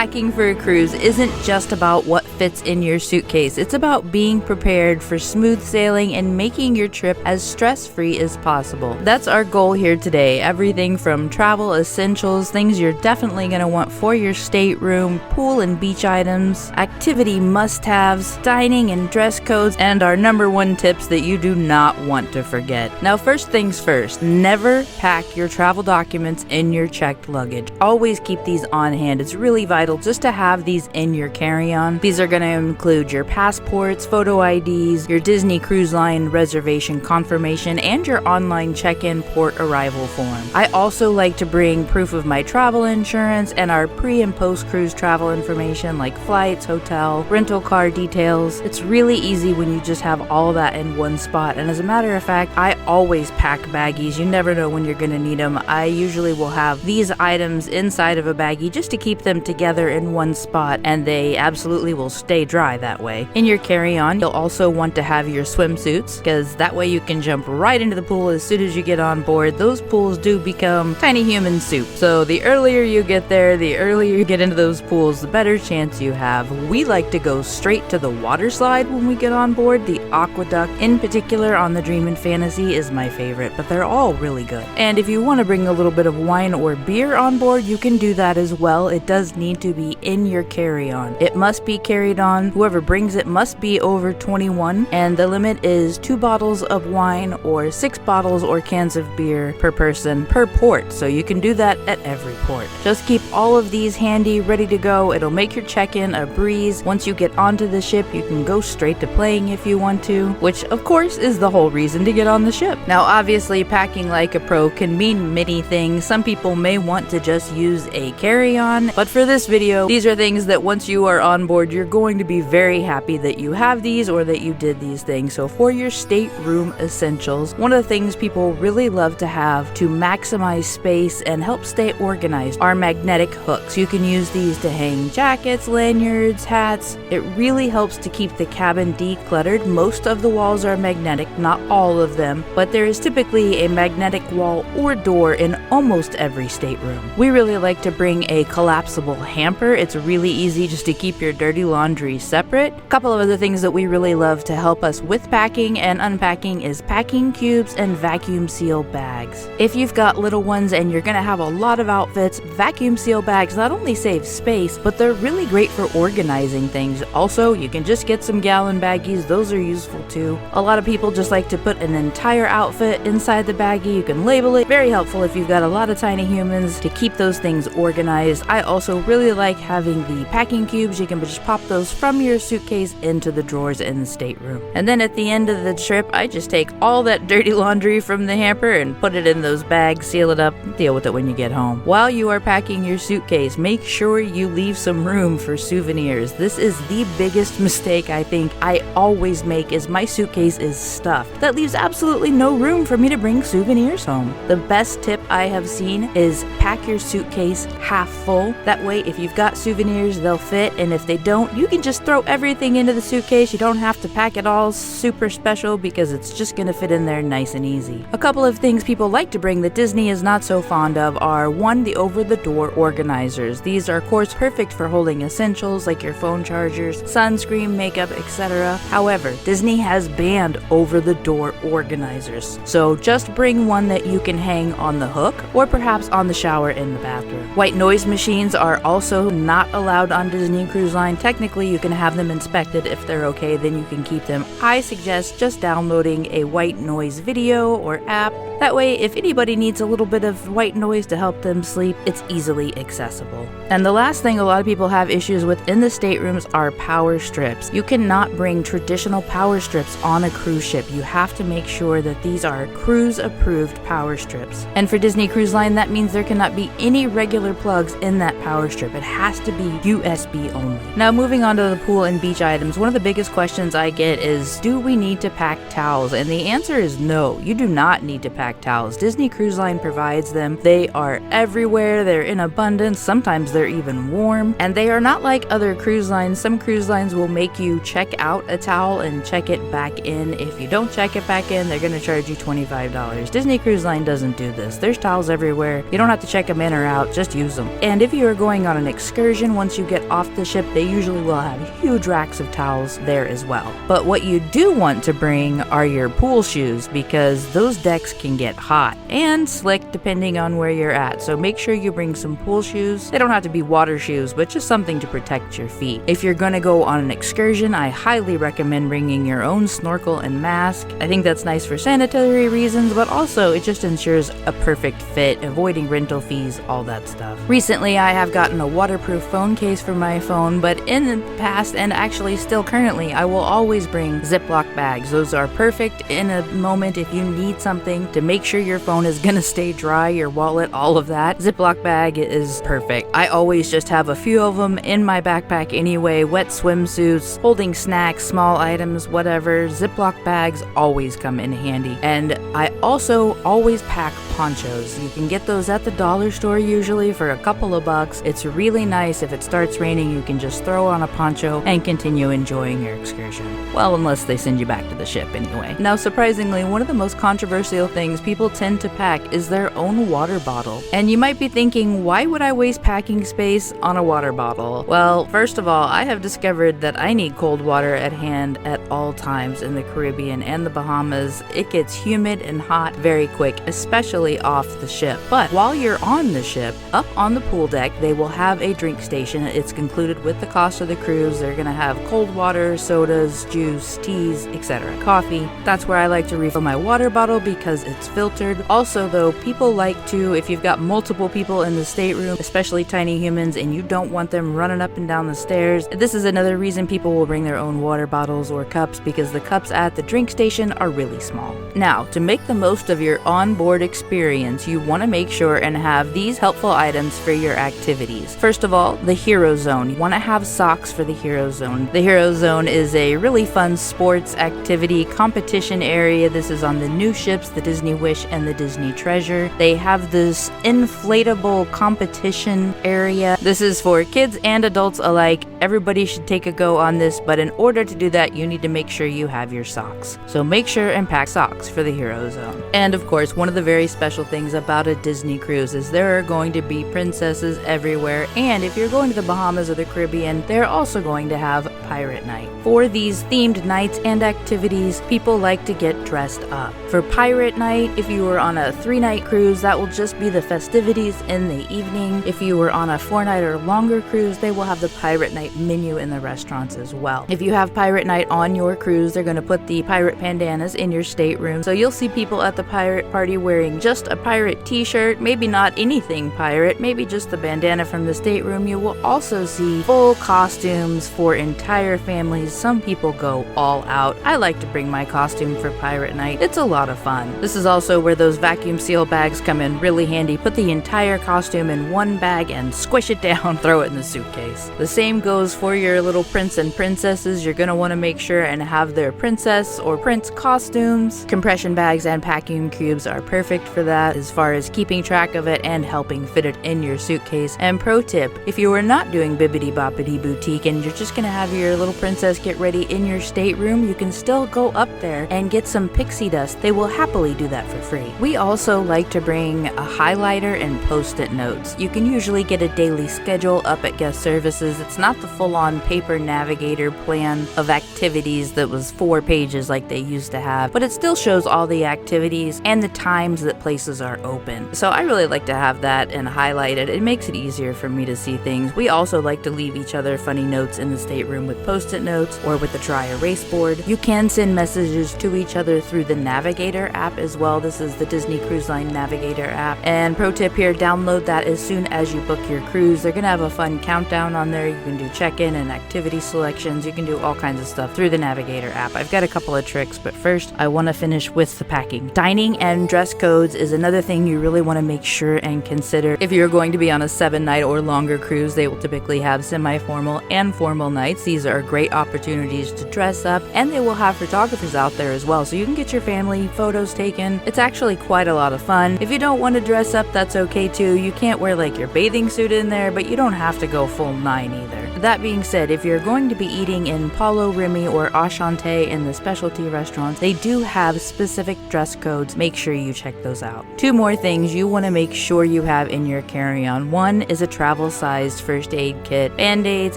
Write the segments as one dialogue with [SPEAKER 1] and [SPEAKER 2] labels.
[SPEAKER 1] Packing for a cruise isn't just about what fits in your suitcase. It's about being prepared for smooth sailing and making your trip as stress-free as possible. That's our goal here today. Everything from travel essentials, things you're definitely going to want for your stateroom, pool and beach items, activity must-haves, dining and dress codes, and our #1 tips that you do not want to forget. Now, first things first, never pack your travel documents in your checked luggage. Always keep these on hand. It's really vital just to have these in your carry-on. These are going to include your passports, photo IDs, your Disney Cruise Line reservation confirmation, and your online check-in port arrival form. I also like to bring proof of my travel insurance and our pre- and post-cruise travel information like flights, hotel, rental car details. It's really easy when you just have all that in one spot, and as a matter of fact, I always pack baggies. You never know when you're going to need them. I usually will have these items inside of a baggie just to keep them together in one spot, and they absolutely will stay dry that way. In your carry-on, you'll also want to have your swimsuits, because that way you can jump right into the pool as soon as you get on board. Those pools do become tiny human soup, so the earlier you get there, the earlier you get into those pools, the better chance you have. We like to go straight to the water slide when we get on board. The aqueduct in particular on the Dream and Fantasy is my favorite, but they're all really good. And if you want to bring a little bit of wine or beer on board, you can do that as well. It does need to be in your carry-on. It must be carried on. Whoever brings it must be over 21, and the limit is 2 bottles of wine or 6 bottles or cans of beer per person per port, so you can do that at every port. Just keep all of these handy, ready to go. It'll make your check-in a breeze. Once you get onto the ship, you can go straight to playing if you want to, which of course is the whole reason to get on the ship. Now, obviously, packing like a pro can mean many things. Some people may want to just use a carry-on, but for this video, these are things that once you are on board, you're going to be very happy that you have these or that you did these things. So for your stateroom essentials, one of the things people really love to have to maximize space and help stay organized are magnetic hooks. You can use these to hang jackets, lanyards, hats. It really helps to keep the cabin decluttered. Most of the walls are magnetic, not all of them, but there is typically a magnetic wall or door in almost every stateroom. We really like to bring a collapsible hamper. It's really easy just to keep your dirty laundry separate. A couple of other things that we really love to help us with packing and unpacking is packing cubes and vacuum seal bags. If you've got little ones and you're gonna have a lot of outfits, vacuum seal bags not only save space, but they're really great for organizing things. Also, you can just get some gallon baggies. Those are useful too. A lot of people just like to put an entire outfit inside the baggie. You can label it. Very helpful if you've got a lot of tiny humans to keep those things organized. I also really like having the packing cubes. You can just pop those from your suitcase into the drawers in the stateroom. And then at the end of the trip, I just take all that dirty laundry from the hamper and put it in those bags, seal it up, deal with it when you get home. While you are packing your suitcase, make sure you leave some room for souvenirs. This is the biggest mistake I think I always make, is my suitcase is stuffed. That leaves absolutely no room for me to bring souvenirs home. The best tip I have seen is pack your suitcase half full. That way, if you've got souvenirs, they'll fit, and if they don't, you can just throw everything into the suitcase. You don't have to pack it all super special because it's just gonna fit in there nice and easy. A couple of things people like to bring that Disney is not so fond of are, 1, the over-the-door organizers. These are of course perfect for holding essentials like your phone chargers, sunscreen, makeup, etc. However, Disney has banned over-the-door organizers, so just bring one that you can hang on the hook or perhaps on the shower in the bathroom. White noise machines are also not allowed on Disney Cruise Line. Technically, you can have them inspected. If they're okay, then you can keep them. I suggest just downloading a white noise video or app. That way, if anybody needs a little bit of white noise to help them sleep, it's easily accessible. And the last thing a lot of people have issues with in the staterooms are power strips. You cannot bring traditional power strips on a cruise ship. You have to make sure that these are cruise-approved power strips. And for Disney Cruise Line, that means there cannot be any regular plugs in that power strip. It has to be USB only. Now, moving on to the pool and beach items, one of the biggest questions I get is, do we need to pack towels? And the answer is no, you do not need to pack towels. Disney Cruise Line provides them. They are everywhere. They're in abundance. Sometimes they're they're even warm, and they are not like other cruise lines. Some cruise lines will make you check out a towel and check it back in. If you don't check it back in, they're going to charge you $25. Disney Cruise Line doesn't do this. There's towels everywhere. You don't have to check them in or out, just use them. And if you are going on an excursion, once you get off the ship, they usually will have huge racks of towels there as well. But what you do want to bring are your pool shoes, because those decks can get hot and slick depending on where you're at. So make sure you bring some pool shoes. They don't have to be water shoes, but just something to protect your feet. If you're going to go on an excursion, I highly recommend bringing your own snorkel and mask. I think that's nice for sanitary reasons, but also it just ensures a perfect fit, avoiding rental fees, all that stuff. Recently, I have gotten a waterproof phone case for my phone, but in the past, and actually still currently, I will always bring Ziploc bags. Those are perfect in a moment if you need something to make sure your phone is gonna stay dry, your wallet, all of that. Ziploc bag is perfect. I always just have a few of them in my backpack anyway. Wet swimsuits, holding snacks, small items, whatever. Ziploc bags always come in handy. And I also always pack ponchos. You can get those at the dollar store usually for a couple of bucks. It's really nice. If it starts raining, you can just throw on a poncho and continue enjoying your excursion. Well, unless they send you back to the ship anyway. Now, surprisingly, one of the most controversial things people tend to pack is their own water bottle. And you might be thinking, why would I waste packing space on a water bottle? Well, first of all, I have discovered that I need cold water at hand at all times in the Caribbean and the Bahamas. It gets humid and hot very quick, especially off the ship. But while you're on the ship, up on the pool deck, they will have a drink station. It's included with the cost of the cruise. They're gonna have cold water, sodas, juice, teas, etc. Coffee. That's where I like to refill my water bottle because it's filtered. Also though, people like to, if you've got multiple people in the stateroom, especially tiny humans, and you don't want them running up and down the stairs, this is another reason people will bring their own water bottles or cups, because the cups at the drink station are really small. Now, to make the most of your onboard experience, you want to make sure and have these helpful items for your activities. First of all, the Hero Zone. You want to have socks for the Hero Zone. The Hero Zone is a really fun sports activity competition area. This is on the new ships, the Disney Wish and the Disney Treasure. They have this inflatable competition area. This is for kids and adults alike. Everybody should take a go on this, but in order to do that, you need to make sure you have your socks. So make sure and pack socks for the Hero Zone. And of course, one of the very special things about a Disney cruise is there are going to be princesses everywhere, and if you're going to the Bahamas or the Caribbean, they're also going to have Pirate Night. For these themed nights and activities, people like to get dressed up. For Pirate Night, if you were on a 3-night cruise, that will just be the festivities in the evening. If you were on a 4-night or longer cruise, they will have the Pirate Night menu in the restaurants as well. If you have Pirate Night on your cruise, they're going to put the pirate bandanas in your stateroom. So you'll see people at the pirate party wearing just a pirate t-shirt, maybe not anything pirate, maybe just the bandana from the stateroom. You will also see full costumes for entire families. Some people go all out. I like to bring my costume for Pirate Night. It's a lot of fun. This is also where those vacuum seal bags come in really handy. Put the entire costume in one bag and squish it down, throw it in the suitcase. The same goes for your little prince and princesses. You're going to want to make sure and have their princess or prince costumes. Compression bags and vacuum cubes are perfect for that as far as keeping track of it and helping fit it in your suitcase. And pro tip, if you are not doing Bibbidi Boppidi Boutique and you're just going to have your little princess get ready in your stateroom, you can still go up there and get some pixie dust. They will happily do that for free. We also like to bring a highlighter and post-it notes. You can usually get a daily schedule up at guest services. It's not the full-on paper navigator plan of activities that was 4 pages like they used to have, but it still shows all the activities and the times that places are open. So I really like to have that and highlight it. It makes it easier for me to see things. We also like to leave each other funny notes in the stateroom with post-it notes or with the dry erase board. You can send messages to each other through the Navigator app as well. This is the Disney Cruise Line Navigator app. And pro tip here, download that as soon as you book your cruise. They're going to have a fun countdown on there. You can do check-in and activity selections. You can do all kinds of stuff through the Navigator app. I've got a couple of tricks, but first I want to finish with the packing. Dining and dress codes is another thing you really want to make sure and consider. If you're going to be on a 7-night or longer cruise, they will typically have semi-formal and formal nights. These are great opportunities to dress up, and they will have photographers out there as well, so you can get your family photos taken. It's actually quite a lot of fun. If you don't want to dress up, that's okay too. You can't wear like your bathing suit food in there, but you don't have to go full 9 either. That being said, if you're going to be eating in Palo Remy or Ashante in the specialty restaurants, they do have specific dress codes. Make sure you check those out. 2 more things you want to make sure you have in your carry-on. 1 is a travel-sized first aid kit, band-aids,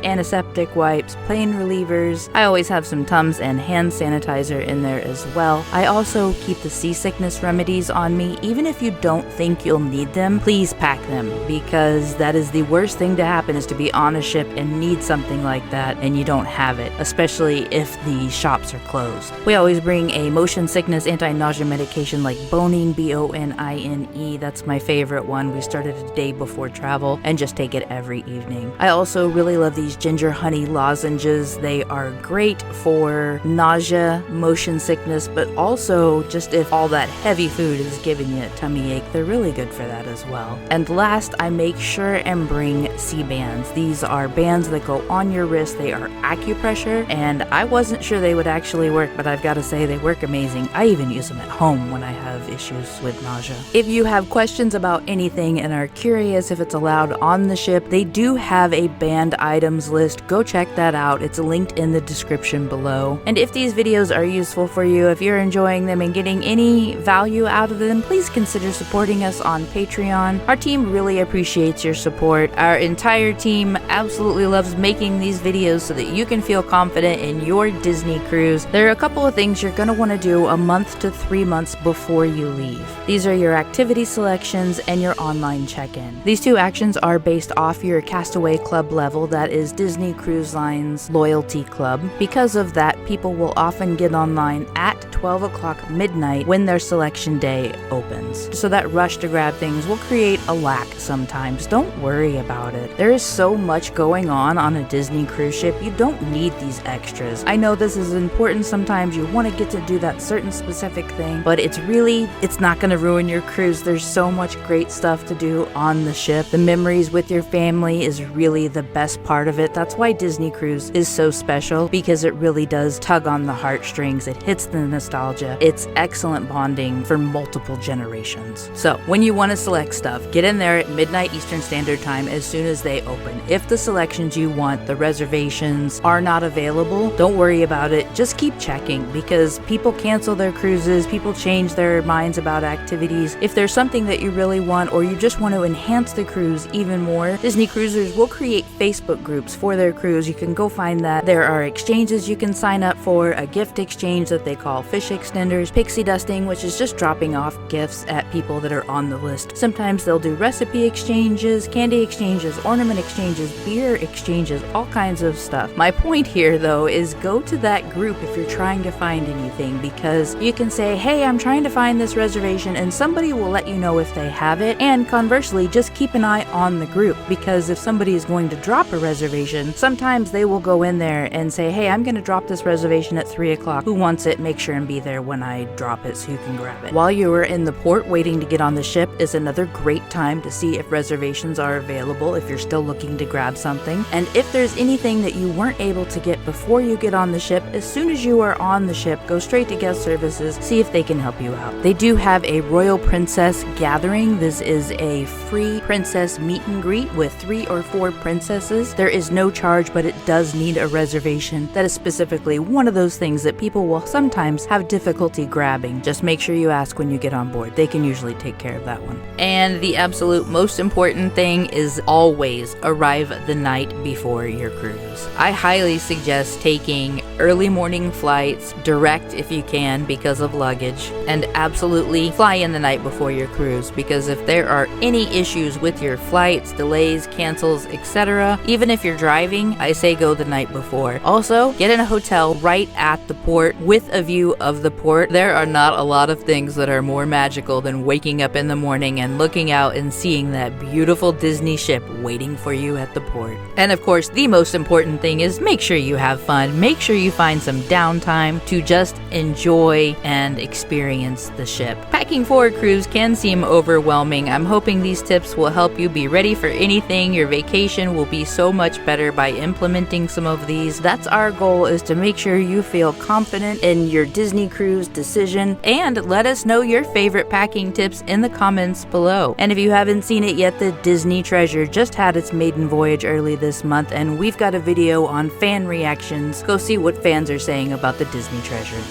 [SPEAKER 1] antiseptic wipes, pain relievers. I always have some Tums and hand sanitizer in there as well. I also keep the seasickness remedies on me. Even if you don't think you'll need them, please pack them, because that is the worst thing to happen, is to be on a ship and need something like that and you don't have it, especially if the shops are closed. We always bring a motion sickness anti-nausea medication like Bonine, B-O-N-I-N-E. That's my favorite one. We started a day before travel and just take it every evening. I also really love these ginger honey lozenges. They are great for nausea, motion sickness, but also just if all that heavy food is giving you a tummy ache, they're really good for that as well. And last, I make sure and bring C-bands. These are bands that go on your wrist. They are acupressure, and I wasn't sure they would actually work, but I've got to say they work amazing. I even use them at home when I have issues with nausea. If you have questions about anything and are curious if it's allowed on the ship, they do have a banned items list. Go check that out. It's linked in the description below. And if these videos are useful for you, if you're enjoying them and getting any value out of them, please consider supporting us on Patreon. Our team really appreciates your support. Our entire team absolutely loves making these videos so that you can feel confident in your Disney cruise. There are a couple of things you're going to want to do a month to 3 months before you leave. These are your activity selections and your online check-in. These 2 actions are based off your Castaway Club level, that is Disney Cruise Line's loyalty club. Because of that, people will often get online at 12 o'clock midnight when their selection day opens. So that rush to grab things will create a lack sometimes. Don't worry about it. There is so much going on a Disney cruise ship. You don't need these extras. I know this is important. Sometimes you want to get to do that certain specific thing, but it's not going to ruin your cruise. There's so much great stuff to do on the ship. The memories with your family is really the best part of it. That's why Disney Cruise is so special, because it really does tug on the heartstrings. It hits the nostalgia. It's excellent bonding for multiple generations. So when you want to select stuff, get in there at midnight Eastern Standard Time as soon as they open. If the selections you want, the reservations, are not available, don't worry about it. Just keep checking, because people cancel their cruises, people change their minds about activities. If there's something that you really want, or you just want to enhance the cruise even more, Disney cruisers will create Facebook groups for their cruise. You can go find that. There are exchanges you can sign up for, a gift exchange that they call fish extenders, pixie dusting, which is just dropping off gifts at people that are on the list. Sometimes they'll do recipe exchanges, candy exchanges, ornament exchanges, beer exchanges, all kinds of stuff. My point here, though, is go to that group if you're trying to find anything, because you can say, hey, I'm trying to find this reservation, and somebody will let you know if they have it. And conversely, just keep an eye on the group, because if somebody is going to drop a reservation, sometimes they will go in there and say, hey, I'm going to drop this reservation at 3 o'clock. Who wants it? Make sure and be there when I drop it so you can grab it. While you are in the port waiting to get on the ship is another great time to see if reservations are available if you're still looking to grab something. And if there's anything that you weren't able to get before you get on the ship, as soon as you are on the ship, go straight to guest services, see if they can help you out. They do have a Royal Princess Gathering. This is a free princess meet and greet with 3 or 4 princesses. There is no charge, but it does need a reservation. That is specifically one of those things that people will sometimes have difficulty grabbing. Just make sure you ask when you get on board. They can usually take care of that one. And the absolute most important thing is always arrive the night before your cruise. I highly suggest taking early morning flights, direct if you can because of luggage, and absolutely fly in the night before your cruise, because if there are any issues with your flights, delays, cancels, etc., even if you're driving, I say go the night before. Also, get in a hotel right at the port with a view of the port. There are not a lot of things that are more magical than waking up in the morning and looking out and seeing that beautiful Disney ship waiting for you at the port. And of course, the most important thing is make sure you have fun. Make sure you find some downtime to just enjoy and experience the ship. Packing for a cruise can seem overwhelming. I'm hoping these tips will help you be ready for anything. Your vacation will be so much better by implementing some of these. That's our goal, is to make sure you feel confident in your Disney cruise decision. And let us know your favorite packing tips in the comments below. And if you haven't seen it yet, the Disney Treasure just had its maiden voyage early this month, and we've got a video on fan reactions. Go see what fans are saying about the Disney Treasure.